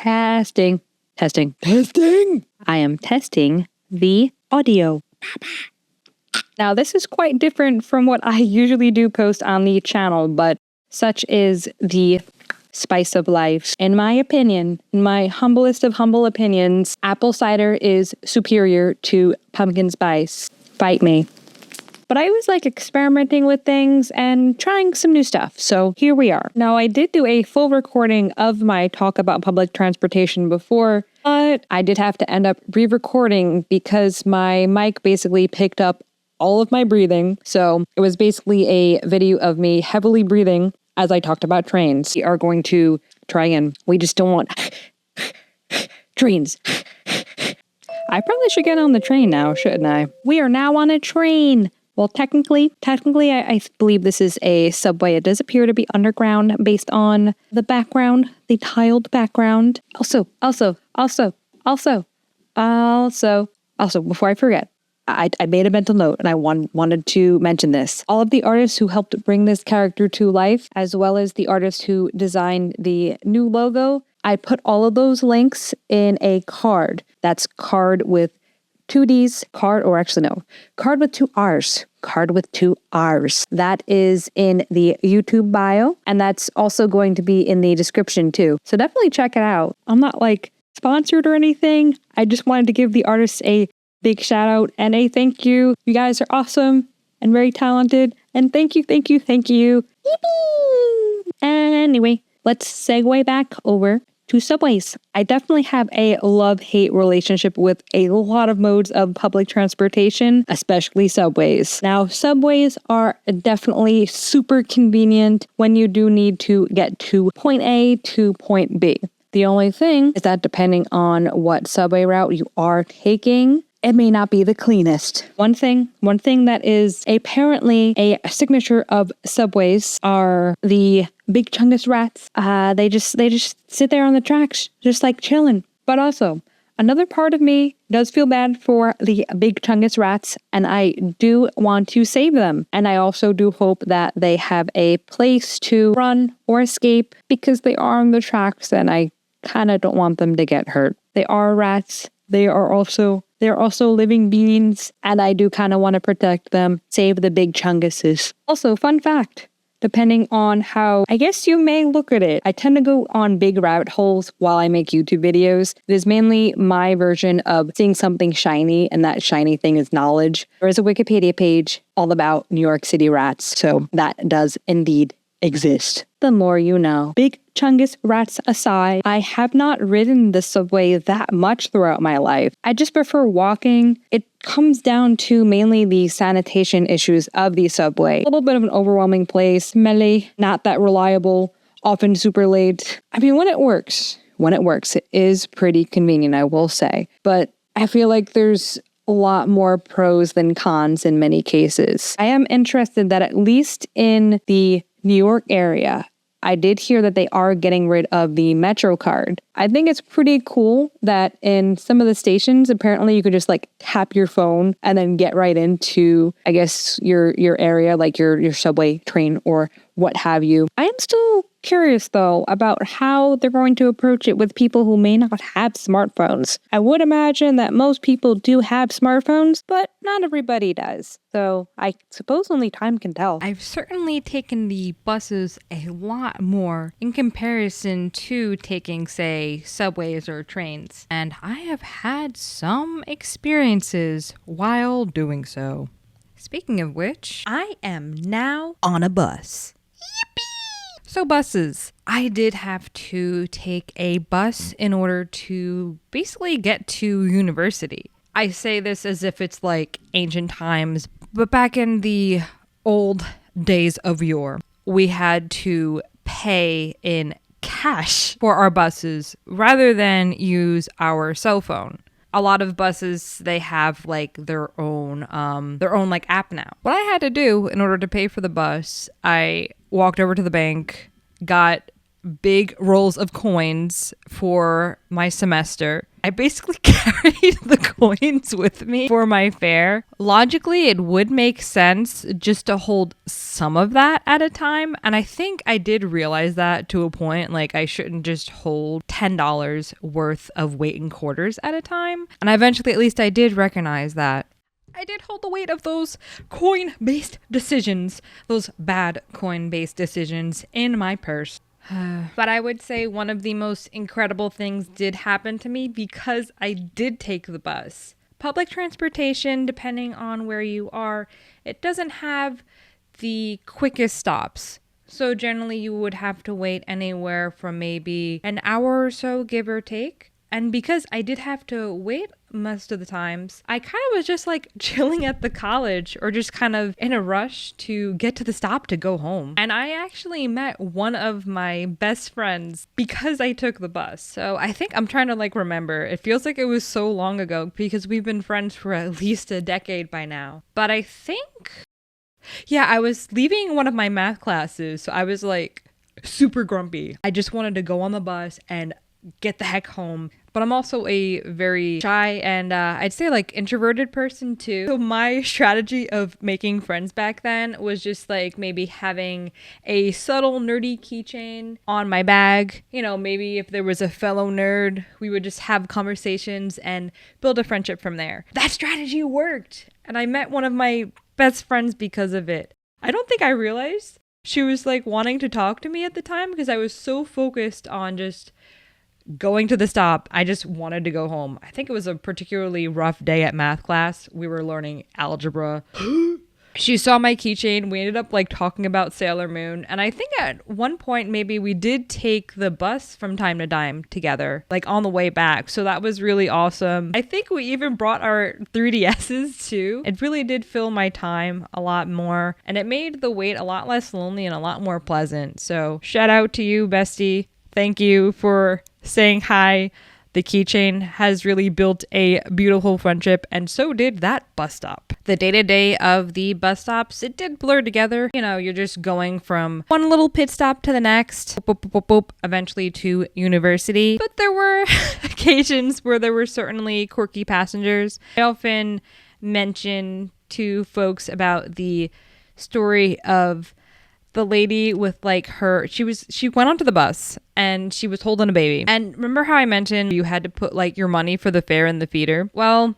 Testing. Testing. I am testing the audio. Now, this is quite different from what I usually do post on the channel, but such is the spice of life. In my opinion, in my humblest of humble opinions, apple cider is superior to pumpkin spice. Fight me. But I always like experimenting with things and trying some new stuff, so here we are. Now, I did do a full recording of my talk about public transportation before, but I did have to end up re-recording because my mic basically picked up all of my breathing. So it was basically a video of me heavily breathing as I talked about trains. We are going to try again. We just don't want trains. I probably should get on the train now, shouldn't I? We are now on a train. Well, technically, I believe this is a subway. It does appear to be underground based on the background, the tiled background. Also, before I forget, I made a mental note and I wanted to mention this. All of the artists who helped bring this character to life, as well as the artist who designed the new logo, I put all of those links in a card. That's card with 2 Ds, card with 2 Rs. Card with 2 Rs. That is in the YouTube bio, and that's also going to be in the description too. So definitely check it out. I'm not like sponsored or anything. I just wanted to give the artists a big shout out and a thank you. You guys are awesome and very talented, and thank you. Yippee! Anyway, let's segue back over to subways. I definitely have a love-hate relationship with a lot of modes of public transportation, especially subways. Now, subways are definitely super convenient when you do need to get to point A to point B. The only thing is that depending on what subway route you are taking, it may not be the cleanest. One thing that is apparently a signature of subways are the big chungus rats. They just sit there on the tracks, just like chilling. But also, another part of me does feel bad for the big chungus rats, and I do want to save them. And I also do hope that they have a place to run or escape because they are on the tracks, and I kind of don't want them to get hurt. They are rats. They're also living beings, and I do kind of want to protect them, save the big chunguses. Also, fun fact, depending on how, I guess you may look at it, I tend to go on big rabbit holes while I make YouTube videos. It is mainly my version of seeing something shiny, and that shiny thing is knowledge. There is a Wikipedia page all about New York City rats, so that does indeed exist. The more you know. Big chungus rats aside, I have not ridden the subway that much throughout my life. I just prefer walking. It comes down to mainly the sanitation issues of the subway. A little bit of an overwhelming place, smelly, not that reliable, often super late. I mean, when it works, it is pretty convenient, I will say. But I feel like there's a lot more pros than cons in many cases. I am interested that at least in the New York area, I did hear that they are getting rid of the Metro card. I think it's pretty cool that in some of the stations, apparently you could just like tap your phone and then get right into, I guess, your area, like your subway, train, or what have you. I am still curious though about how they're going to approach it with people who may not have smartphones. I would imagine that most people do have smartphones, but not everybody does. So I suppose only time can tell. I've certainly taken the buses a lot more in comparison to taking, say, subways or trains. And I have had some experiences while doing so. Speaking of which, I am now on a bus. So buses. I did have to take a bus in order to basically get to university. I say this as if it's like ancient times, but back in the old days of yore, we had to pay in cash for our buses rather than use our cell phone. A lot of buses, they have like their own like app now. What I had to do in order to pay for the bus, I walked over to the bank, got big rolls of coins for my semester, I basically carried the coins with me for my fare. Logically, it would make sense just to hold some of that at a time. And I think I did realize that to a point, like I shouldn't just hold $10 worth of weight in quarters at a time. And eventually, at least I did recognize that I did hold the weight of those coin-based decisions, those bad coin-based decisions in my purse. But I would say one of the most incredible things did happen to me because I did take the bus. Public transportation, depending on where you are, it doesn't have the quickest stops. So generally you would have to wait anywhere from maybe an hour or so, give or take. And because I did have to wait most of the times, I kind of was just like chilling at the college or just kind of in a rush to get to the stop to go home. And I actually met one of my best friends because I took the bus. So I think I'm trying to like remember. It feels like it was so long ago because we've been friends for at least a decade by now. But I think, yeah, I was leaving one of my math classes. So I was like super grumpy. I just wanted to go on the bus and get the heck home. But I'm also a very shy and I'd say like introverted person too. So my strategy of making friends back then was just like maybe having a subtle nerdy keychain on my bag. You know, maybe if there was a fellow nerd, we would just have conversations and build a friendship from there. That strategy worked. And I met one of my best friends because of it. I don't think I realized she was like wanting to talk to me at the time because I was so focused on just going to the stop. I just wanted to go home. I think it was a particularly rough day at math class. We were learning algebra. She saw my keychain. We ended up like talking about Sailor Moon. And I think at one point maybe we did take the bus from time to time together, like on the way back. So that was really awesome. I think we even brought our 3DSs too. It really did fill my time a lot more. And it made the wait a lot less lonely and a lot more pleasant. So shout out to you, bestie. Thank you for saying hi. The keychain has really built a beautiful friendship, and so did that bus stop. The day-to-day of the bus stops, it did blur together. You know, you're just going from one little pit stop to the next, boop, boop, boop, boop, eventually to university. But there were occasions where there were certainly quirky passengers. I often mention to folks about the story of the lady with like she went onto the bus and she was holding a baby. And remember how I mentioned you had to put like your money for the fare in the feeder? Well,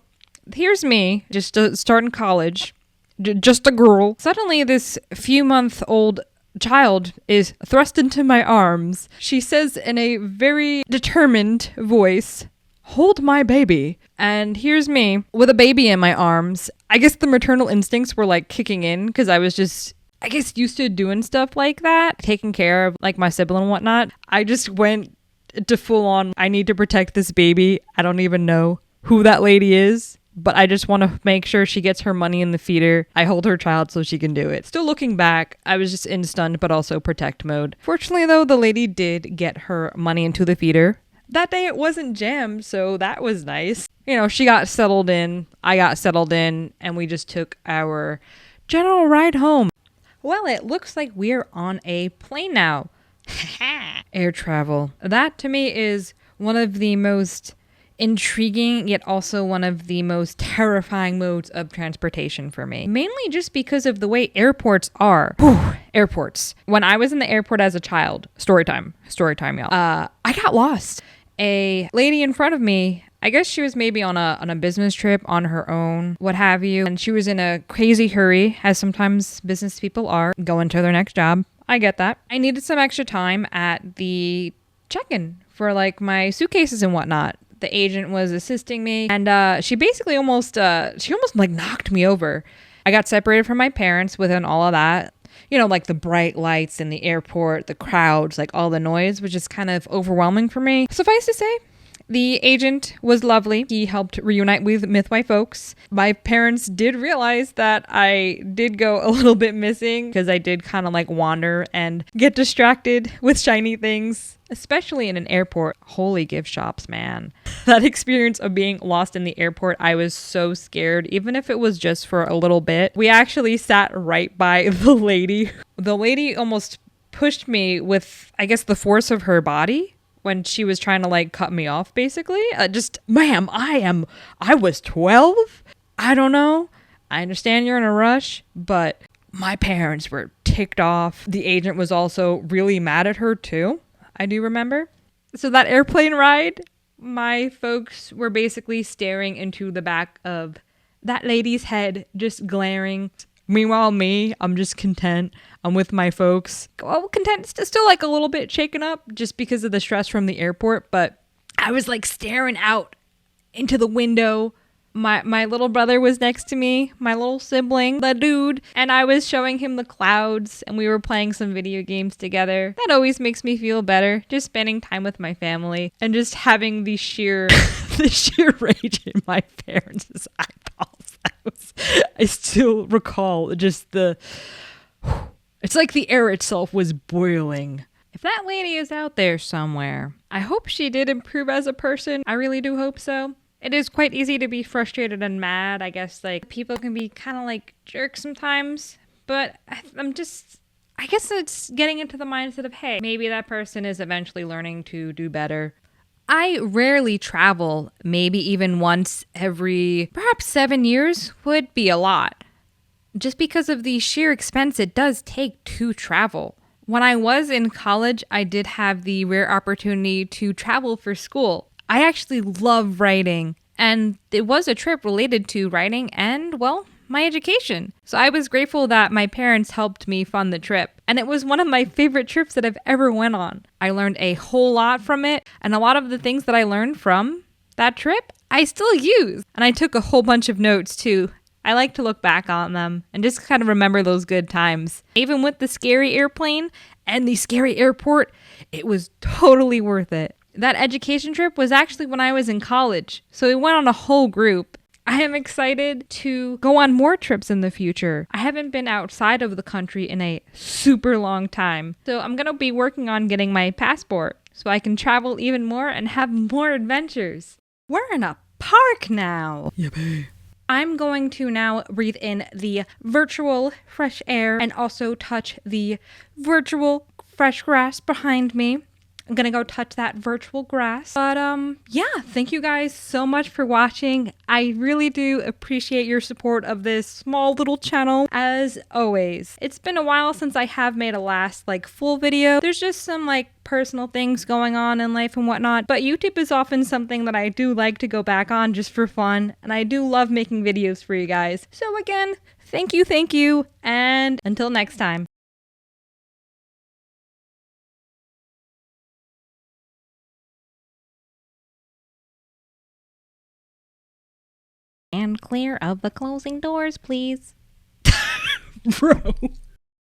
here's me just starting college, just a girl. Suddenly this few-month-old child is thrust into my arms. She says in a very determined voice, "Hold my baby." And here's me with a baby in my arms. I guess the maternal instincts were like kicking in because I was just used to doing stuff like that, taking care of like my sibling and whatnot. I just went to full on, I need to protect this baby. I don't even know who that lady is, but I just want to make sure she gets her money in the feeder. I hold her child so she can do it. Still looking back, I was just in stunned but also protect mode. Fortunately though, the lady did get her money into the feeder. That day it wasn't jammed, so that was nice. You know, she got settled in, I got settled in, and we just took our general ride home. Well, it looks like we're on a plane now. Air travel. That to me is one of the most intriguing, yet also one of the most terrifying modes of transportation for me. Mainly just because of the way airports are. Airports. When I was in the airport as a child, story time, y'all. I got lost. A lady in front of me, I guess she was maybe on a business trip on her own, what have you. And she was in a crazy hurry, as sometimes business people are, going to their next job. I get that. I needed some extra time at the check-in for like my suitcases and whatnot. The agent was assisting me and she basically almost like knocked me over. I got separated from my parents within all of that. You know, like the bright lights in the airport, the crowds, like all the noise was just kind of overwhelming for me. Suffice to say, the agent was lovely. He helped reunite with my folks. My parents did realize that I did go a little bit missing because I did kind of like wander and get distracted with shiny things, especially in an airport. Holy gift shops, man. That experience of being lost in the airport, I was so scared, even if it was just for a little bit. We actually sat right by the lady. The lady almost pushed me with, I guess, the force of her body. when she was trying to like cut me off, basically. Ma'am, I was 12. I don't know. I understand you're in a rush, but my parents were ticked off. The agent was also really mad at her too. I do remember. So that airplane ride, my folks were basically staring into the back of that lady's head, just glaring. Meanwhile, me, I'm just content. I'm with my folks. Well, content, still like a little bit shaken up just because of the stress from the airport, but I was like staring out into the window. My little brother was next to me, my little sibling, the dude, and I was showing him the clouds and we were playing some video games together. That always makes me feel better, just spending time with my family and just having the sheer rage in my parents' eyeballs. I still recall just it's like the air itself was boiling. If that lady is out there somewhere, I hope she did improve as a person. I really do hope so. It is quite easy to be frustrated and mad. I guess like people can be kind of like jerks sometimes, but I guess it's getting into the mindset of, hey, maybe that person is eventually learning to do better. I rarely travel, maybe even once every perhaps 7 years would be a lot. Just because of the sheer expense it does take to travel. When I was in college, I did have the rare opportunity to travel for school. I actually love writing, and it was a trip related to writing and, well, my education. So I was grateful that my parents helped me fund the trip, and it was one of my favorite trips that I've ever went on. I learned a whole lot from it, and a lot of the things that I learned from that trip, I still use. And I took a whole bunch of notes too. I like to look back on them and just kind of remember those good times. Even with the scary airplane and the scary airport, it was totally worth it. That education trip was actually when I was in college, so we went on a whole group. I am excited to go on more trips in the future. I haven't been outside of the country in a super long time, so I'm going to be working on getting my passport so I can travel even more and have more adventures. We're in a park now. Yippee. I'm going to now breathe in the virtual fresh air and also touch the virtual fresh grass behind me. I'm gonna go touch that virtual grass. But yeah, thank you guys so much for watching. I really do appreciate your support of this small little channel, as always. It's been a while since I have made a last like full video. There's just some like personal things going on in life and whatnot, but YouTube is often something that I do like to go back on just for fun, and I do love making videos for you guys. So again, thank you, and until next time. And clear of the closing doors, please. Bro.